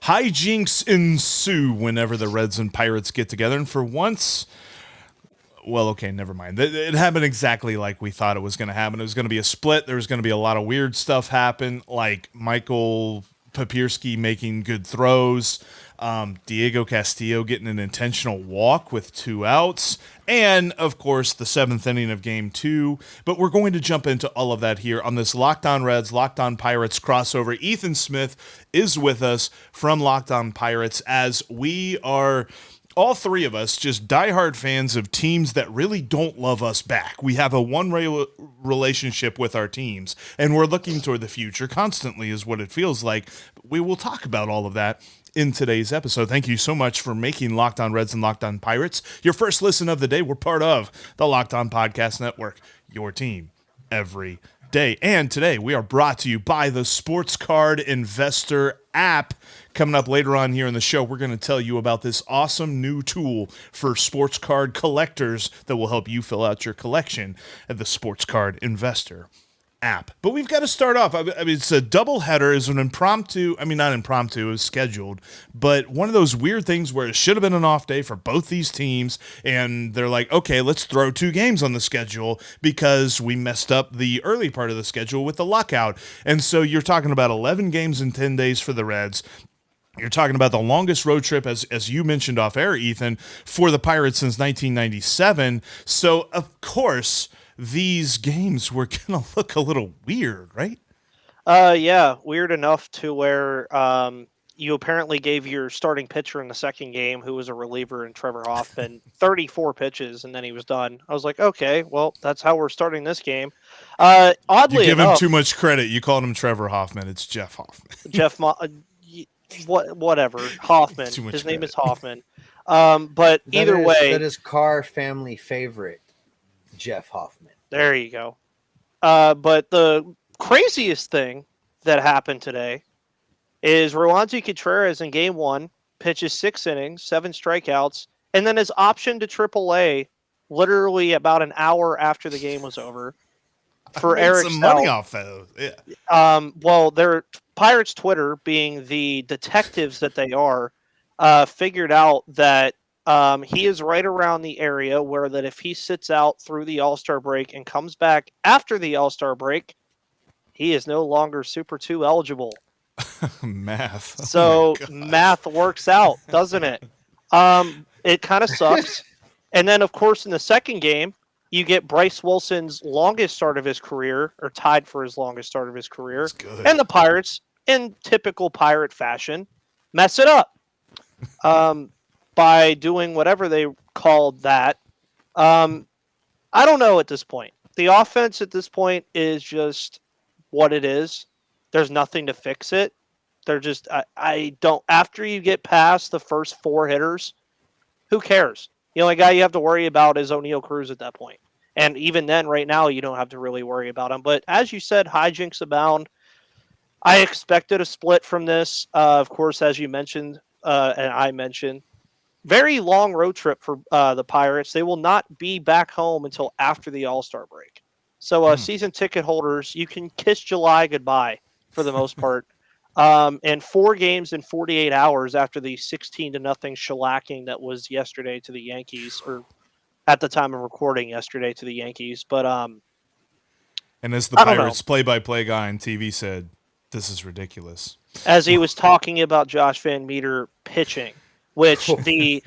Hijinks ensue whenever the Reds and Pirates get together. And for once, well, okay, never mind. It happened exactly like we thought it was going to happen. It was going to be a split. There was going to be a lot of weird stuff happen, like Michael Papierski making good throws, Diego Castillo getting an intentional walk with 2 outs, and, of course, the 7th inning of Game 2. But we're going to jump into all of that here on this Locked On Reds, Locked On Pirates crossover. Ethan Smith is with us from Locked On Pirates as we are all three of us just diehard fans of teams that really don't love us back. We have a one-way relationship with our teams, and we're looking toward the future constantly is what it feels like. We will talk about all of that in today's episode. Thank you so much for making Locked On Reds and Locked On Pirates your first listen of the day. We're part of the Locked On Podcast Network, your team every day. And today we are brought to you by the Sports Card Investor app. Coming up later on here in the show, we're going to tell you about this awesome new tool for sports card collectors that will help you fill out your collection at the Sports Card Investor app. But we've got to start off. I mean, it's a doubleheader. It's an impromptu. I mean, not impromptu. It was scheduled, but one of those weird things where it should have been an off day for both these teams, and they're like, okay, let's throw 2 games on the schedule because we messed up the early part of the schedule with the lockout. And so you're talking about 11 games in 10 days for the Reds. You're talking about the longest road trip, as you mentioned off air, Ethan, for the Pirates since 1997. So, of course, these games were going to look a little weird, right? Yeah, weird enough to where you apparently gave your starting pitcher in the second game, who was a reliever in Trevor Hoffman, 34 pitches, and then he was done. I was like, okay, well, that's how we're starting this game. Oddly You give enough, him too much credit. You called him Trevor Hoffman. It's Jeff Hoffman. whatever, Hoffman. Too much His name credit. is Hoffman. But either way, that is Carr family favorite, Jeff Hoffman. there you go. But the craziest thing that happened today is Roansy Contreras in Game 1 pitches 6 innings, 7 strikeouts, and then is optioned to AAA literally about an hour after the game was over for I made Eric some Stout. money off those. Yeah. Well, their Pirates Twitter, being the detectives that they are, figured out that he is right around the area where that if he sits out through the All-Star break and comes back after the All-Star break, he is no longer Super 2 eligible. Math. So math works out, doesn't it? It kind of sucks. And then, of course, in the second game, you get Bryce Wilson's longest start of his career, or tied for his longest start of his career. And the Pirates, in typical Pirate fashion, mess it up by doing whatever they called that. I don't know at this point. The offense at this point is just what it is. There's nothing to fix it. They're just, I don't, after you get past the first 4 hitters, who cares? The only guy you have to worry about is O'Neal Cruz at that point. And even then, right now, you don't have to really worry about him. But as you said, hijinks abound. I expected a split from this. Of course, as you mentioned, and I mentioned, very long road trip for the Pirates. They will not be back home until after the All-Star break. So season ticket holders, you can kiss July goodbye for the most part. And 4 games in 48 hours after the 16-0 shellacking that was yesterday to the Yankees, or at the time of recording yesterday to the Yankees. But and as the Pirates play-by-play guy on TV said, this is ridiculous. As he was talking about Josh Van Meter pitching, which the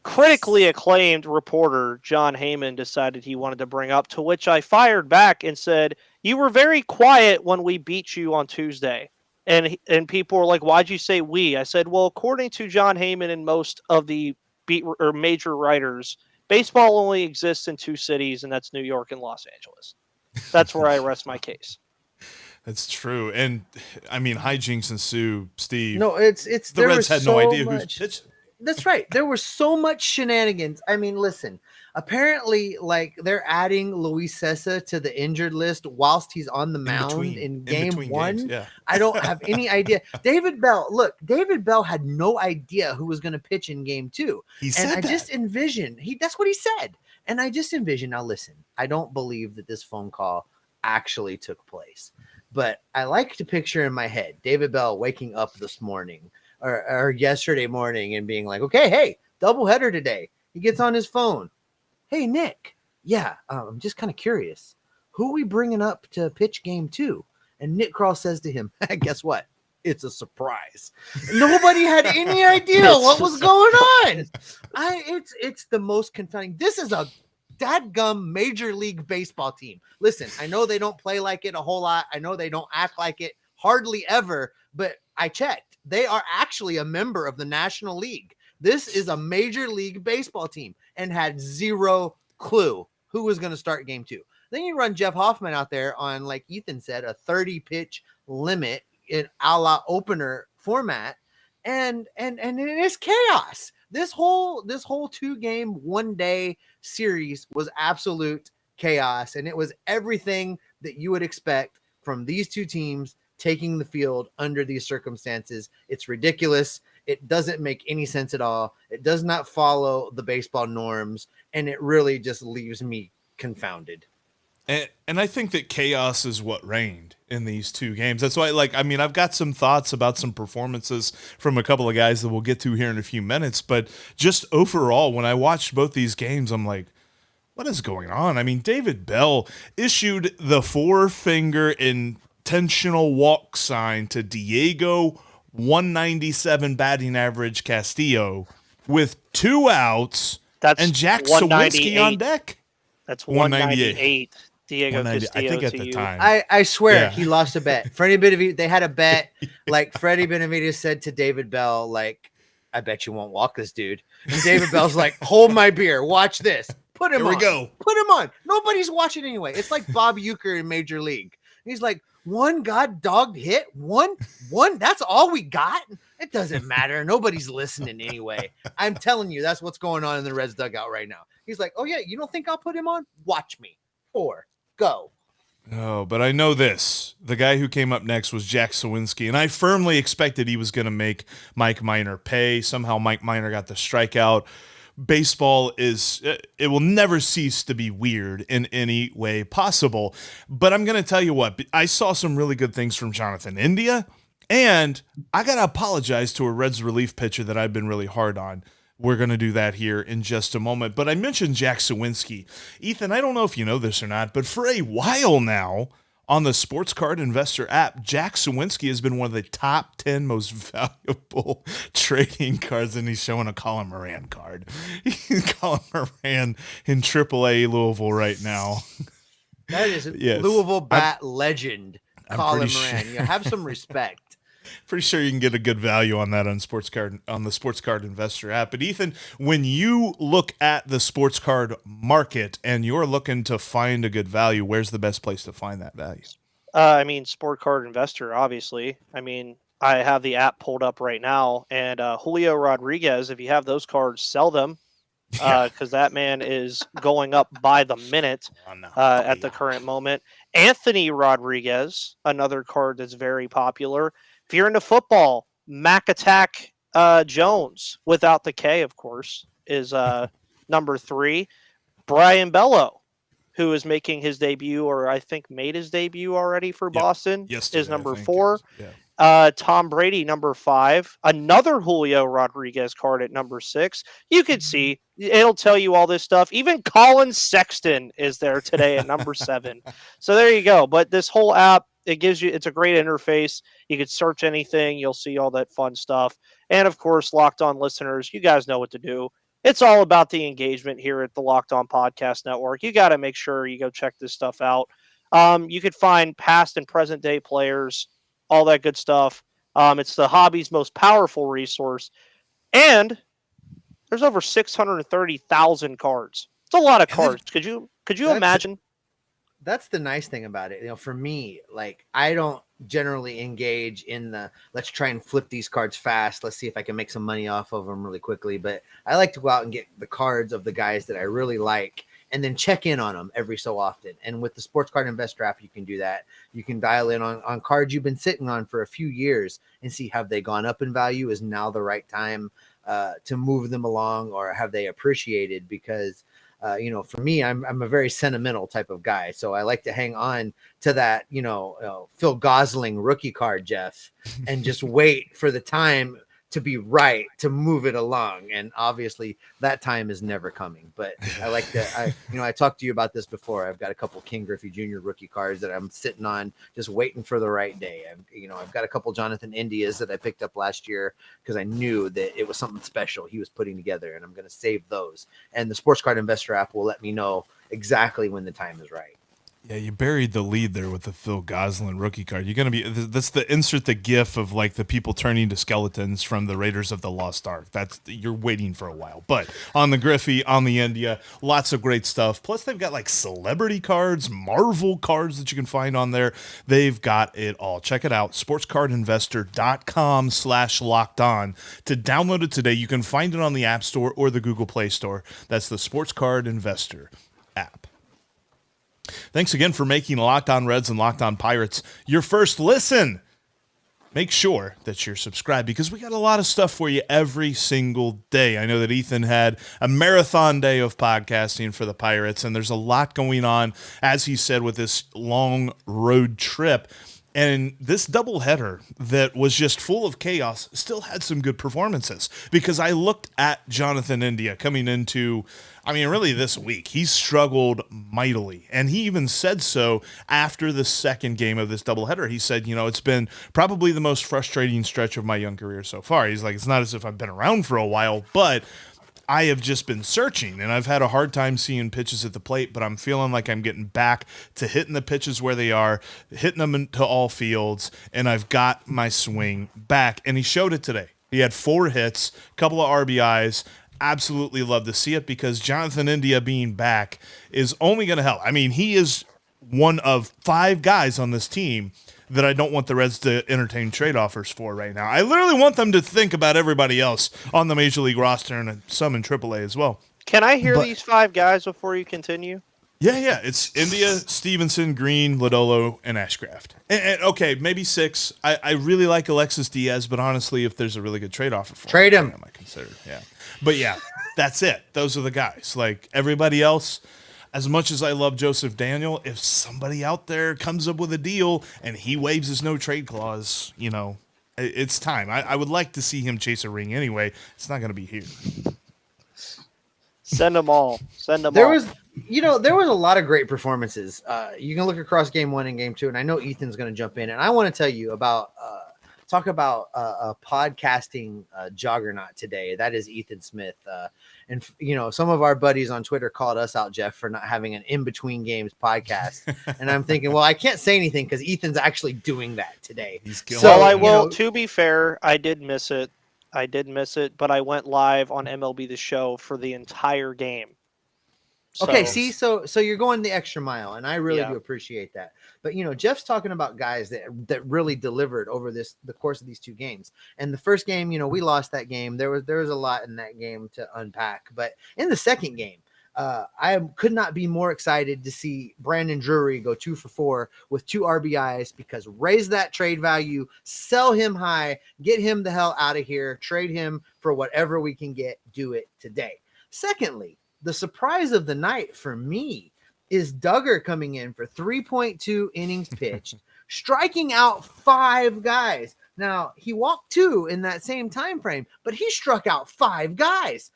critically acclaimed reporter John Heyman decided he wanted to bring up, to which I fired back and said, "You were very quiet when we beat you on Tuesday." And people were like, "Why'd you say we?" I said, "Well, according to John Heyman and most of the beat or major writers, baseball only exists in 2 cities, and that's New York and Los Angeles." That's where I rest my case. That's true. And I mean, hijinks ensue, Steve. No, it's the Reds had no idea who's pitching. That's right. There was so much shenanigans. I mean, listen, apparently, like, they're adding Luis Cessa to the injured list whilst he's on the mound in game 1. Games, yeah. I don't have any idea. David Bell had no idea who was going to pitch in game 2. He said that. Just envisioned, that's what he said. And I just envisioned, now listen, I don't believe that this phone call actually took place, but I like to picture in my head David Bell waking up this morning or yesterday morning and being like, okay, hey, doubleheader today. He gets on his phone. Hey, Nick. Yeah, I'm just kind of curious. Who are we bringing up to pitch game 2? And Nick Krall says to him, guess what? It's a surprise. Nobody had any idea what was going on. It's the most confounding. This is a dadgum Major League Baseball team. Listen, I know they don't play like it a whole lot. I know they don't act like it hardly ever, but I checked. They are actually a member of the National League. This is a Major League Baseball team and had zero clue who was going to start game 2. Then you run Jeff Hoffman out there on, like Ethan said, a 30 pitch limit in a la opener format. And it is chaos. This whole 2-game, 1-day series was absolute chaos. And it was everything that you would expect from these two teams taking the field under these circumstances. It's ridiculous. It doesn't make any sense at all. It does not follow the baseball norms. And it really just leaves me confounded. And I think that chaos is what reigned in these 2 games. That's why, I've got some thoughts about some performances from a couple of guys that we'll get to here in a few minutes. But just overall, when I watched both these games, I'm like, what is going on? I mean, David Bell issued the 4-finger intentional walk sign to Diego 197 batting average Castillo with 2 outs and Jack Sawinski on deck. That's 198. Diego Castillo. I think at to the you. time. I swear he lost a bet. Freddie Benavidez, they had a bet. Like Freddie Benavidez said to David Bell, like, I bet you won't walk this dude. And David Bell's like, hold my beer. Watch this. Put him on. Here we go. Put him on. Nobody's watching anyway. It's like Bob Uecker in Major League. He's like, one god dog hit, one. That's all we got. It doesn't matter. Nobody's listening anyway. I'm telling you, that's what's going on in the Reds dugout right now. He's like, oh yeah, you don't think I'll put him on? Watch me. 4, go. Oh, but I know this. The guy who came up next was Jack Sawinski, and I firmly expected he was going to make Mike Minor pay. Somehow Mike Minor got the strikeout. Baseball it will never cease to be weird in any way possible. But I'm going to tell you what, I saw some really good things from Jonathan India, and I got to apologize to a Reds relief pitcher that I've been really hard on. We're going to do that here in just a moment. But I mentioned Jack Sawinski. Ethan, I don't know if you know this or not, but for a while now on the Sports Card Investor app, Jack Sawinski has been one of the top 10 most valuable trading cards, and he's showing a Colin Moran card. Colin Moran in AAA Louisville right now. That is Yes. Louisville bat legend, Colin Moran. Sure. You have some respect. Pretty sure you can get a good value on that on the Sports Card Investor app. But Ethan, when you look at the sports card market and you're looking to find a good value, where's the best place to find that value? Sport Card Investor, obviously. I have the app pulled up right now, and Julio Rodriguez, if you have those cards, sell them because that man is going up by the minute at the current moment. Anthony Rodriguez, another card that's very popular. If you're into football, Mac Attack Jones, without the K, of course, is number 3. Brian Bello, who is making his debut, or I think made his debut already for Boston, is number 4. Tom Brady, number 5. Another Julio Rodriguez card at number 6. You can see, it'll tell you all this stuff. Even Colin Sexton is there today at number 7. So there you go. But this whole app, it's a great interface. You can search anything. You'll see all that fun stuff. And of course, Locked On listeners, you guys know what to do. It's all about the engagement here at the Locked On Podcast Network. You got to make sure you go check this stuff out. You could find past and present day players, all that good stuff. It's the hobby's most powerful resource. And there's over 630,000 cards. It's a lot of cards. Could you imagine? That's the nice thing about it. For me, like, I don't generally engage in the let's try and flip these cards fast. Let's see if I can make some money off of them really quickly. But I like to go out and get the cards of the guys that I really like and then check in on them every so often. And with the Sports Card Investor app, you can do that. You can dial in on cards you've been sitting on for a few years and see, have they gone up in value? Is now the right time to move them along, or have they appreciated? Because for me, I'm a very sentimental type of guy. So I like to hang on to that, Phil Gosling rookie card, Jeff, and just wait for the time to be right to move it along, and obviously that time is never coming. But I like that. I talked to you about this before. I've got a couple King Griffey Jr. rookie cards that I'm sitting on, just waiting for the right day. I've got a couple Jonathan Indias that I picked up last year because I knew that it was something special he was putting together, and I'm going to save those. And the Sports Card Investor app will let me know exactly when the time is right. Yeah, you buried the lead there with the Phil Goslin rookie card. You're gonna be that's the insert the gif of like the people turning to skeletons from the Raiders of the Lost Ark. You're waiting for a while. But on the Griffey, on the India, lots of great stuff. Plus they've got like celebrity cards, Marvel cards that you can find on there. They've got it all. Check it out, sportscardinvestor.com/locked-on to download it today. You can find it on the App Store or the Google Play Store. That's the Sports Card Investor app. Thanks again for making Locked On Reds and Locked On Pirates your first listen. Make sure that you're subscribed because we got a lot of stuff for you every single day. I know that Ethan had a marathon day of podcasting for the Pirates, and there's a lot going on, as he said, with this long road trip. And this doubleheader that was just full of chaos still had some good performances because I looked at Jonathan India coming into, really this week. He struggled mightily, and he even said so after the second game of this doubleheader. He said, it's been probably the most frustrating stretch of my young career so far. He's like, it's not as if I've been around for a while, but I have just been searching, and I've had a hard time seeing pitches at the plate, but I'm feeling like I'm getting back to hitting the pitches where they are, hitting them into all fields, and I've got my swing back. And he showed it today. He had 4 hits, a couple of RBIs. Absolutely love to see it because Jonathan India being back is only going to help. He is one of 5 guys on this team that I don't want the Reds to entertain trade offers for right now. I literally want them to think about everybody else on the Major League roster and some in AAA as well. Can I hear these 5 guys before you continue? Yeah. It's India, Stevenson, Green, Lodolo, and Ashcraft. And okay, maybe 6. I really like Alexis Diaz, but honestly, if there's a really good trade offer for trade him. I might consider. Yeah. But yeah, that's it. Those are the guys. Like everybody else, as much as I love Joseph Daniel, if somebody out there comes up with a deal and he waives his no trade clause, it's time. I would like to see him chase a ring anyway. It's not going to be here. Send them all. There was a lot of great performances. You can look across game 1 and game 2, and I know Ethan's going to jump in, and I want to tell you about talk about a podcasting juggernaut today. That is Ethan Smith. And some of our buddies on Twitter called us out, Jeff, for not having an in-between games podcast. And I'm thinking, well, I can't say anything because Ethan's actually doing that today. So I will, to be fair, I did miss it, but I went live on MLB The Show for the entire game. Okay, see, so you're going the extra mile, and I really do appreciate that. But Jeff's talking about guys that really delivered over the course of these 2 games. And the first game, we lost that game. There was a lot in that game to unpack. But in the second game, I could not be more excited to see Brandon Drury go 2 for 4 with 2 RBIs because raise that trade value, sell him high, get him the hell out of here, trade him for whatever we can get, do it today. Secondly, the surprise of the night for me is Duggar coming in for 3.2 innings pitched, striking out 5 guys. Now, he walked 2 in that same time frame, but he struck out 5 guys.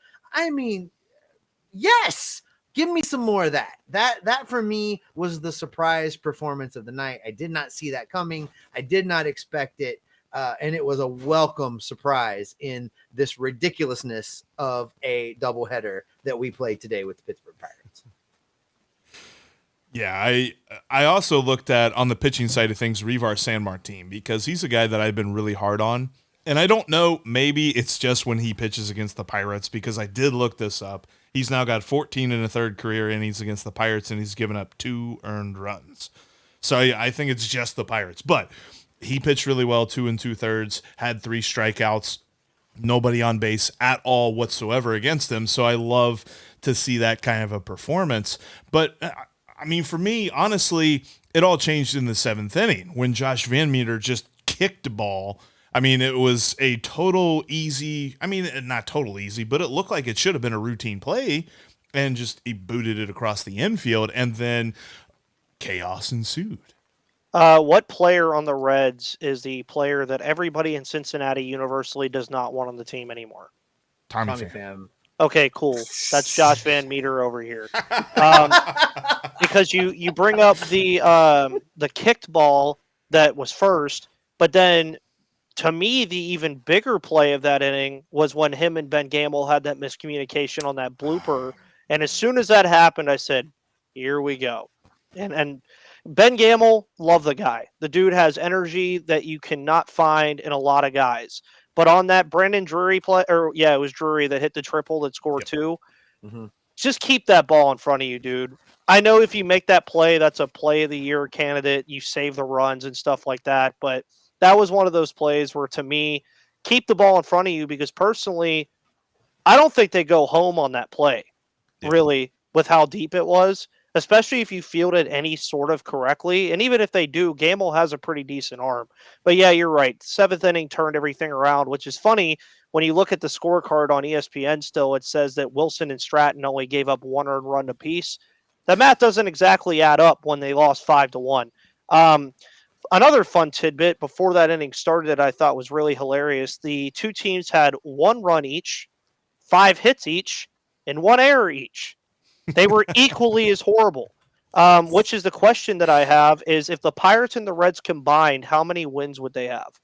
Yes, give me some more of that. That for me was the surprise performance of the night. I did not see that coming. I did not expect it. And it was a welcome surprise in this ridiculousness of a doubleheader that we played today with the Pittsburgh Pirates. Yeah, I also looked at, on the pitching side of things, Revar Sanmartin, because he's a guy that I've been really hard on. And I don't know, maybe it's just when he pitches against the Pirates, because I did look this up. He's now got 14 and a third career innings against the Pirates, and he's given up 2 earned runs. So I think it's just the Pirates. But he pitched really well, 2 2/3, had 3 strikeouts, nobody on base at all whatsoever against him. So I love to see that kind of a performance. But for me, honestly, it all changed in the 7th inning when Josh Van Meter just kicked the ball. It was a total easy, not total easy, but it looked like it should have been a routine play, and just he booted it across the infield, and then chaos ensued. What player on the Reds is the player that everybody in Cincinnati universally does not want on the team anymore? Tommy Tommy Pham. Pham. Okay, cool. That's Josh Van Meter over here. Um, because you bring up the kicked ball that was first, but then to me the even bigger play of that inning was when him and Ben Gamble had that miscommunication on that blooper, and as soon as that happened, I said, "Here we go." And Ben Gamble, love the guy. The dude has energy that you cannot find in a lot of guys. But on that Brandon Drury play, or yeah, it was Drury that hit the triple that scored Yep. two. Mm-hmm. Just keep that ball in front of you, dude. I know if you make that play, that's a play of the year candidate. You save the runs and stuff like that. But that was one of those plays where, to me, keep the ball in front of you because personally, I don't think they go home on that play, Yeah. really, with how deep it was, especially if you fielded any sort of correctly. And even if they do, Gamble has a pretty decent arm. But yeah, you're right. Seventh inning turned everything around, which is funny. When you look at the scorecard on ESPN still, it says that Wilson and Stratton only gave up one earned run apiece. The math doesn't exactly add up when they lost 5-1. Another fun tidbit before that inning started that I thought was really hilarious. The two teams had one run each, 5 hits each, and 1 error each. They were equally as horrible. Which is the question that I have is if the Pirates and the Reds combined, how many wins would they have?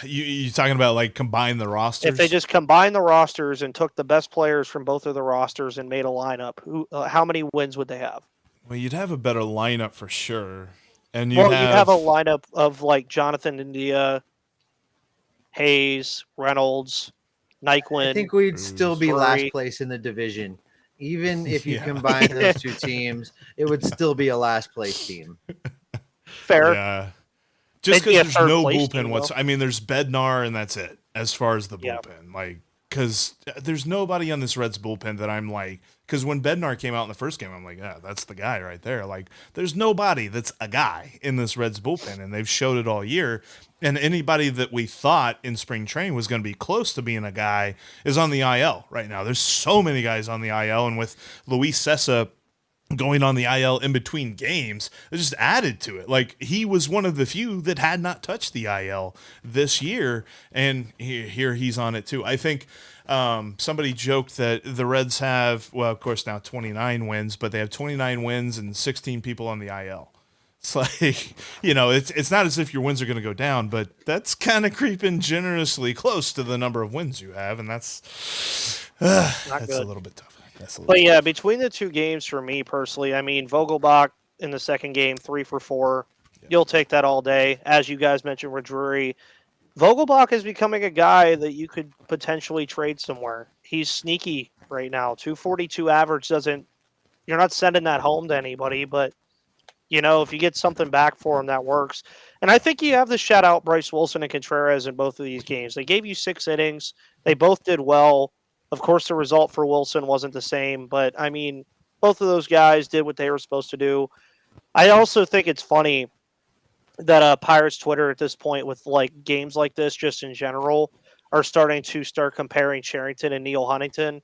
You talking about like combine the rosters? If they just combined the rosters and took the best players from both of the rosters and made a lineup, how many wins would they have? Well, you'd have a better lineup for sure, and Well, you'd have a lineup of like Jonathan India, Hayes, Reynolds, Nyquist. I think we'd still be last Drury. place in the division. Even if you Yeah. combine those two teams, it would still be a last place team. Fair. Yeah. Just They'd be a because there's no third-place bullpen team, whatsoever. I mean, there's Bednar, and that's it as far as the Yeah. bullpen. Like, because there's nobody on this Reds bullpen that I'm like, because when Bednar came out in the first game, I'm like, yeah, that's the guy right there. Like, there's nobody that's a guy in this Reds bullpen, and they've showed it all year. And anybody that we thought in spring training was going to be close to being a guy is on the IL right now. There's so many guys on the IL, and with Luis Sessa going on the IL in between games, it just added to it. Like, he was one of the few that had not touched the IL this year, and here he's on it too. I think somebody joked that the Reds have, well, of course now 29 wins, but they have 29 wins and 16 people on the IL. It's like, it's not as if your wins are going to go down, but that's kind of creeping generously close to the number of wins you have, and that's Not good. a little bit tough. But yeah, between the two games for me personally, I mean, Vogelbach in the second game, 3 for 4. You'll take that all day. As you guys mentioned with Drury, Vogelbach is becoming a guy that you could potentially trade somewhere. He's sneaky right now. 242 average doesn't, you're not sending that home to anybody, but if you get something back for him, that works. And I think you have to shout out Bryce Wilson and Contreras in both of these games. They gave you 6 innings. They both did well. Of course, the result for Wilson wasn't the same, but I mean, both of those guys did what they were supposed to do. I also think it's funny that Pirates Twitter at this point, with like games like this, just in general, are starting to comparing Cherington and Neil Huntington,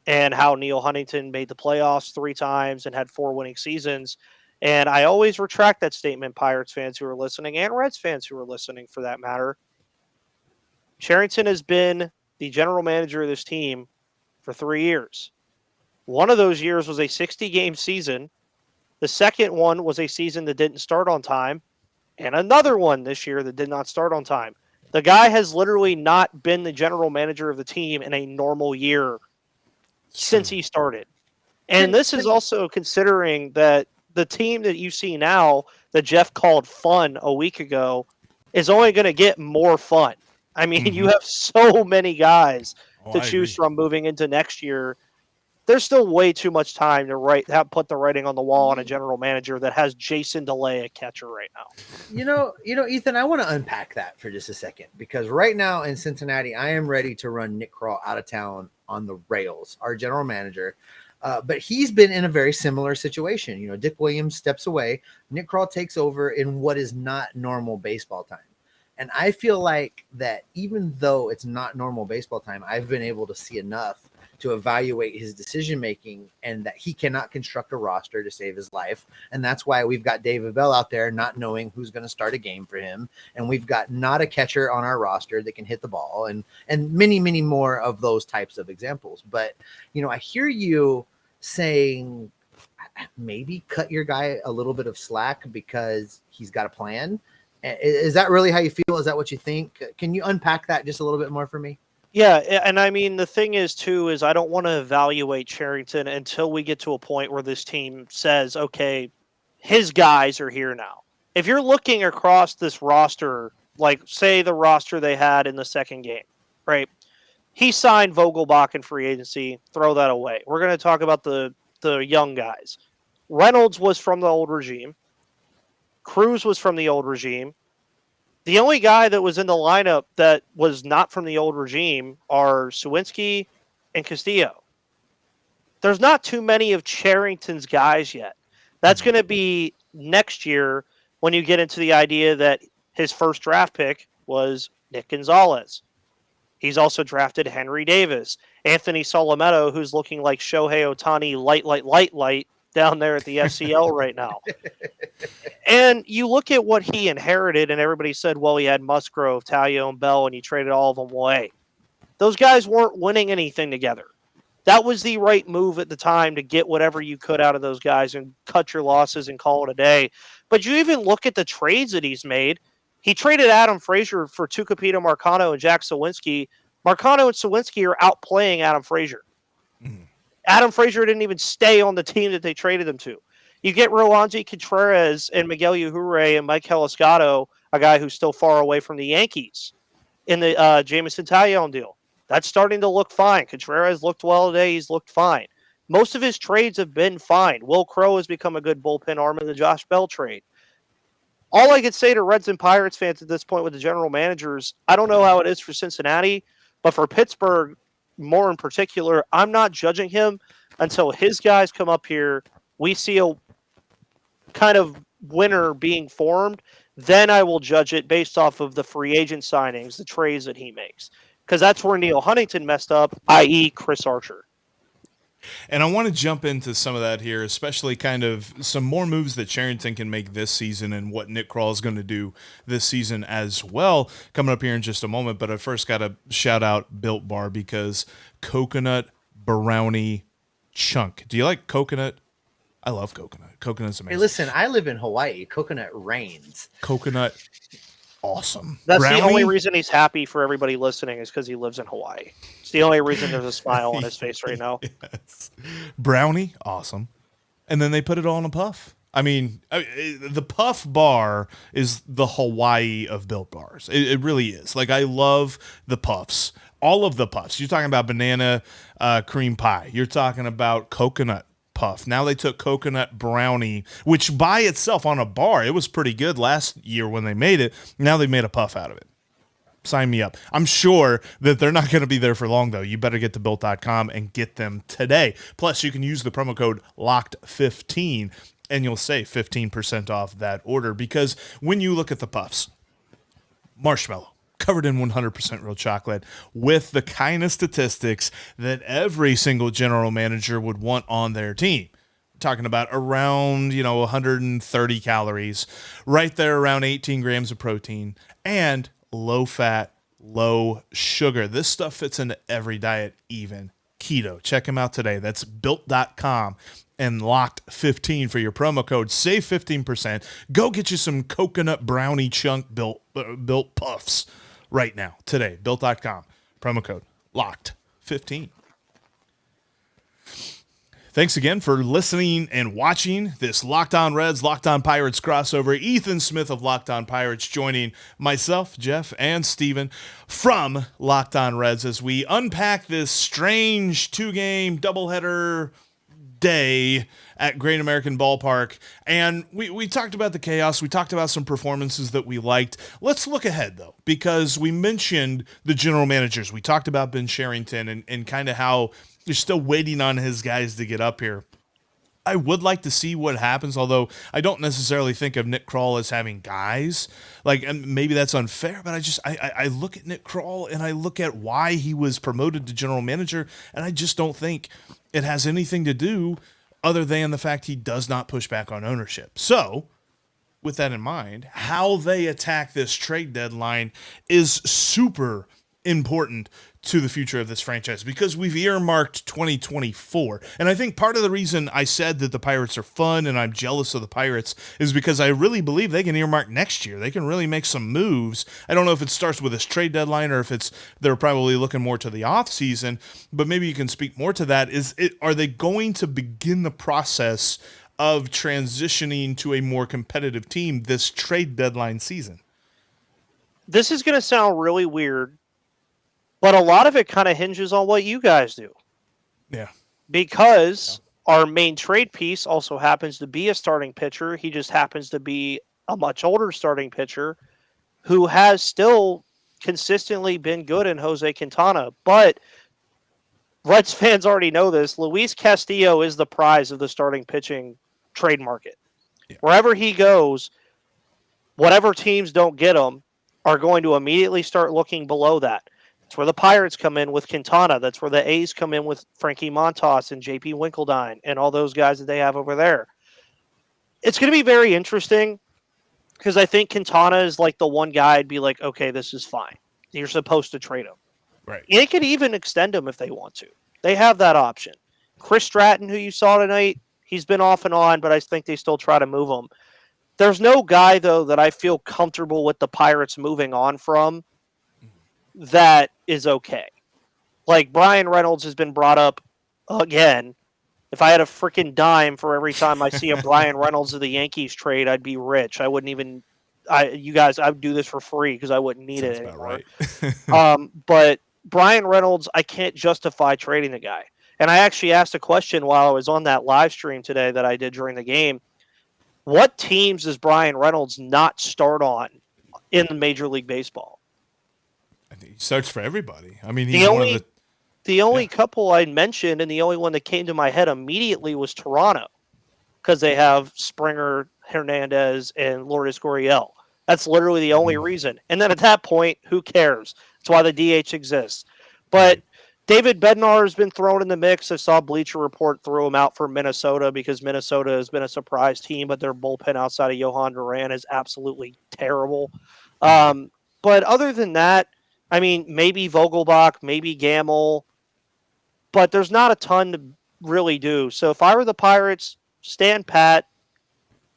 and how Neil Huntington made the playoffs 3 times and had 4 winning seasons. And I always retract that statement, Pirates fans who are listening, and Reds fans who are listening for that matter. Cherington has been the general manager of this team for 3 years. One of those years was a 60-game season. The second one was a season that didn't start on time, and another one this year that did not start on time. The guy has literally not been the general manager of the team in a normal year since he started. And this is also considering that the team that you see now that Jeff called fun a week ago is only going to get more fun. I mean, you have so many guys to choose from moving into next year. There's still way too much time to put the writing on the wall on a general manager that has Jason DeLay at catcher right now. Ethan, I want to unpack that for just a second, because right now in Cincinnati, I am ready to run Nick Krall out of town on the rails, our general manager. But he's been in a very similar situation. Dick Williams steps away. Nick Krall takes over in what is not normal baseball time. And I feel like that even though it's not normal baseball time, I've been able to see enough to evaluate his decision making, and that he cannot construct a roster to save his life. And that's why we've got David Bell out there not knowing who's going to start a game for him. And we've got not a catcher on our roster that can hit the ball, and many, many more of those types of examples. But, I hear you saying maybe cut your guy a little bit of slack because he's got a plan. Is that really how you feel? Is that what you think? Can you unpack that just a little bit more for me? Yeah, and I mean, the thing is, too, is I don't want to evaluate Cherington until we get to a point where this team says, okay, his guys are here now. If you're looking across this roster, like, say, the roster they had in the second game, right? He signed Vogelbach in free agency. Throw that away. We're going to talk about the young guys. Reynolds was from the old regime. Cruz was from the old regime. The only guy that was in the lineup that was not from the old regime are Sawinski and Castillo. There's not too many of Cherington's guys yet. That's going to be next year when you get into the idea that his first draft pick was Nick Gonzalez. He's also drafted Henry Davis, Anthony Solometto, who's looking like Shohei Ohtani light down there at the FCL right now. And you look at what he inherited, and everybody said, well, he had Musgrove, Talio, and Bell, and he traded all of them away. Those guys weren't winning anything together. That was the right move at the time to get whatever you could out of those guys and cut your losses and call it a day. But you even look at the trades that he's made. He traded Adam Frazier for Tucupita Marcano and Jack Sawinski. Marcano and Sawinski are outplaying Adam Frazier. Mm. Adam Frazier didn't even stay on the team that they traded him to. You get Roansy Contreras and Miguel Yajure and Mike Heliscato, a guy who's still far away from the Yankees, in the Jameson Taillon deal. That's starting to look fine. Contreras looked well today. He's looked fine. Most of his trades have been fine. Will Crowe has become a good bullpen arm in the Josh Bell trade. All I could say to Reds and Pirates fans at this point with the general managers, I don't know how it is for Cincinnati, but for Pittsburgh, more in particular, I'm not judging him until his guys come up here. We see a kind of winner being formed. Then I will judge it based off of the free agent signings, the trades that he makes. Because that's where Neil Huntington messed up, i.e. Chris Archer. And I want to jump into some of that here, especially kind of some more moves that Cherington can make this season and what Nick Krall is going to do this season as well, coming up here in just a moment. But I first got to shout out Built Bar because coconut brownie chunk. Do you like coconut? I love coconut. Coconut's amazing. Hey, listen, I live in Hawaii. Coconut reigns. Coconut, awesome. That's brownie? The only reason he's happy for everybody listening is because he lives in Hawaii. It's the only reason there's a smile on his face right now. Yes. Brownie, awesome. And then they put it all in a puff. I mean, the puff bar is the Hawaii of Built Bars. It really is. Like, I love the puffs. All of the puffs. You're talking about banana cream pie. You're talking about coconut puff. Now they took coconut brownie, which by itself on a bar, it was pretty good last year when they made it. Now they made a puff out of it. Sign me up. I'm sure that they're not going to be there for long, though. You better get to Built.com and get them today. Plus, you can use the promo code LOCKED15, and you'll save 15% off that order. Because when you look at the puffs, marshmallow, covered in 100% real chocolate, with the kind of statistics that every single general manager would want on their team. Talking about around, 130 calories, right there around 18 grams of protein, and low fat, low sugar. This stuff fits into every diet, even keto. Check them out today. That's Built.com and Locked15 for your promo code. Save 15%. Go get you some coconut brownie chunk built puffs right now, today. Built.com. Promo code Locked15. Thanks again for listening and watching this Locked On Reds, Locked On Pirates crossover. Ethan Smith of Locked On Pirates joining myself, Jeff, and Steven from Locked On Reds as we unpack this strange two-game doubleheader day at Great American Ballpark. And we talked about the chaos. We talked about some performances that we liked. Let's look ahead, though, because we mentioned the general managers. We talked about Ben Cherington and kind of how you're still waiting on his guys to get up here. I would like to see what happens, although I don't necessarily think of Nick Kroll as having guys. Like, and maybe that's unfair, but I look at Nick Kroll and I look at why he was promoted to general manager, and I just don't think it has anything to do other than the fact he does not push back on ownership. So, with that in mind, how they attack this trade deadline is super important to the future of this franchise because we've earmarked 2024. And I think part of the reason I said that the Pirates are fun and I'm jealous of the Pirates is because I really believe they can earmark next year. They can really make some moves. I don't know if it starts with this trade deadline or if they're probably looking more to the offseason, but maybe you can speak more to that. Are they going to begin the process of transitioning to a more competitive team this trade deadline season? This is going to sound really weird, but a lot of it kind of hinges on what you guys do. Yeah. Because our main trade piece also happens to be a starting pitcher. He just happens to be a much older starting pitcher who has still consistently been good in Jose Quintana. But Reds fans already know this. Luis Castillo is the prize of the starting pitching trade market. Yeah. Wherever he goes, whatever teams don't get him are going to immediately start looking below that. That's where the Pirates come in with Quintana. That's where the A's come in with Frankie Montas and JP Winkledine and all those guys that they have over there. It's going to be very interesting because I think Quintana is like the one guy I'd be like, okay, this is fine. You're supposed to trade him. Right. They could even extend him if they want to. They have that option. Chris Stratton, who you saw tonight, he's been off and on, but I think they still try to move him. There's no guy, though, that I feel comfortable with the Pirates moving on from that is okay. Like, Brian Reynolds has been brought up again. If I had a freaking dime for every time I see a Brian Reynolds of the Yankees trade, I'd be rich. I wouldn't even I would do this for free because I wouldn't need Sounds it about anymore. right. But Brian Reynolds, I can't justify trading the guy. And I actually asked a question while I was on that live stream today that I did during the game. What teams does Brian Reynolds not start on in Major League Baseball? I think he starts for everybody. I mean, he's one of the only couple I mentioned, and the only one that came to my head immediately was Toronto, because they have Springer, Hernandez, and Lourdes Gurriel. That's literally the only reason. And then at that point, who cares? That's why the DH exists. But David Bednar has been thrown in the mix. I saw Bleacher Report throw him out for Minnesota because Minnesota has been a surprise team, but their bullpen outside of Johan Duran is absolutely terrible. But other than that, I mean, maybe Vogelbach, maybe Gamble, but there's not a ton to really do. So if I were the Pirates, stand pat,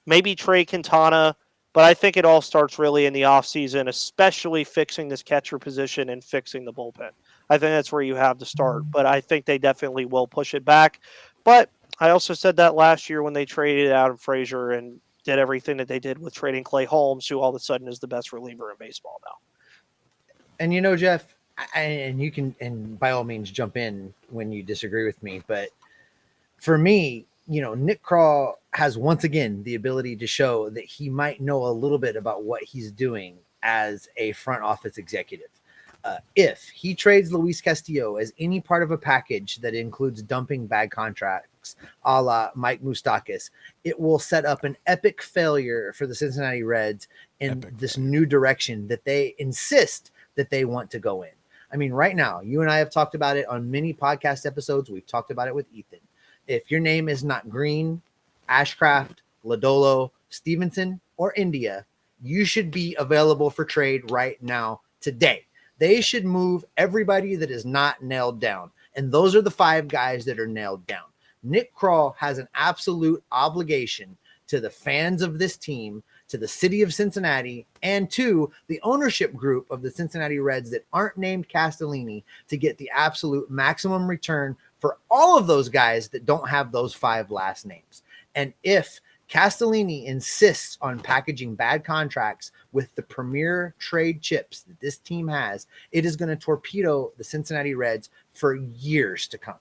maybe trade Quintana, but I think it all starts really in the offseason, especially fixing this catcher position and fixing the bullpen. I think that's where you have to start, but I think they definitely will push it back. But I also said that last year when they traded Adam Frazier and did everything that they did with trading Clay Holmes, who all of a sudden is the best reliever in baseball now. And you know, Jeff, and you can, and by all means, jump in when you disagree with me. But for me, you know, Nick Kroll has once again the ability to show that he might know a little bit about what he's doing as a front office executive. If he trades Luis Castillo as any part of a package that includes dumping bad contracts, a la Mike Moustakas, it will set up an epic failure for the Cincinnati Reds in this new direction that they insist that they want to go in. I mean, right now, you and I have talked about it on many podcast episodes. We've talked about it with Ethan. If your name is not Green, Ashcraft, Lodolo, Stevenson, or India, you should be available for trade right now, today. They should move everybody that is not nailed down. And those are the 5 guys that are nailed down. Nick Kroll has an absolute obligation to the fans of this team, to the city of Cincinnati, and to the ownership group of the Cincinnati Reds that aren't named Castellini to get the absolute maximum return for all of those guys that don't have those 5 last names. And if Castellini insists on packaging bad contracts with the premier trade chips that this team has, it is going to torpedo the Cincinnati Reds for years to come.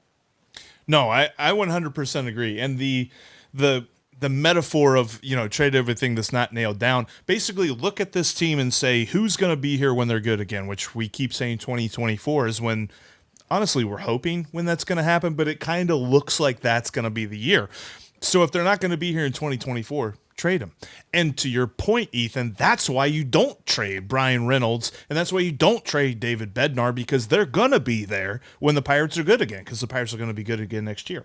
No, I 100% agree. And the metaphor of, you know, trade everything that's not nailed down, basically look at this team and say, who's going to be here when they're good again, which we keep saying 2024 is when, honestly, we're hoping when that's going to happen, but it kind of looks like that's going to be the year. So if they're not going to be here in 2024, trade them. And to your point, Ethan, that's why you don't trade Brian Reynolds, and that's why you don't trade David Bednar, because they're going to be there when the Pirates are good again, because the Pirates are going to be good again next year.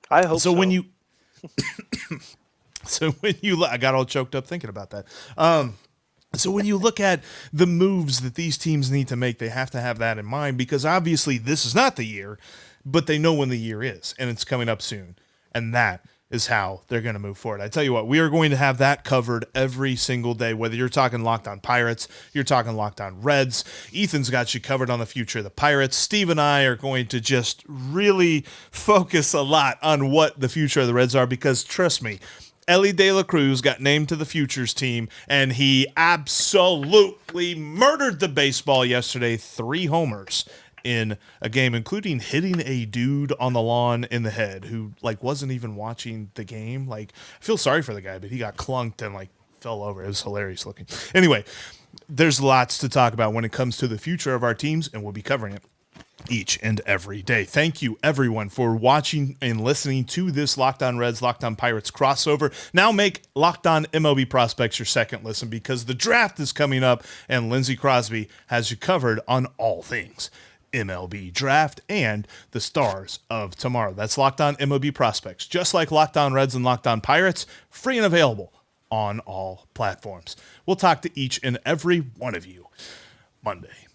I hope so. When you I got all choked up thinking about that. So when you look at the moves that these teams need to make, they have to have that in mind, because obviously this is not the year, but they know when the year is, and it's coming up soon. And that is how they're going to move forward. I tell you what, we are going to have that covered every single day, whether you're talking Locked On Pirates, you're talking Locked On Reds. Ethan's got you covered on the future of the Pirates. Steve and I are going to just really focus a lot on what the future of the Reds are, because trust me, Ellie De La Cruz got named to the Futures team, and he absolutely murdered the baseball yesterday. 3 homers in a game, including hitting a dude on the lawn in the head who wasn't even watching the game. I feel sorry for the guy, but he got clunked and fell over. It was hilarious looking. Anyway, there's lots to talk about when it comes to the future of our teams, and we'll be covering it each and every day. Thank you, everyone, for watching and listening to this Locked On Reds, Locked On Pirates crossover. Now make Locked On MLB Prospects your second listen, because the draft is coming up, and Lindsey Crosby has you covered on all things MLB draft and the stars of tomorrow. That's Locked On MLB Prospects, just like Locked On Reds and Locked On Pirates, free and available on all platforms. We'll talk to each and every one of you Monday.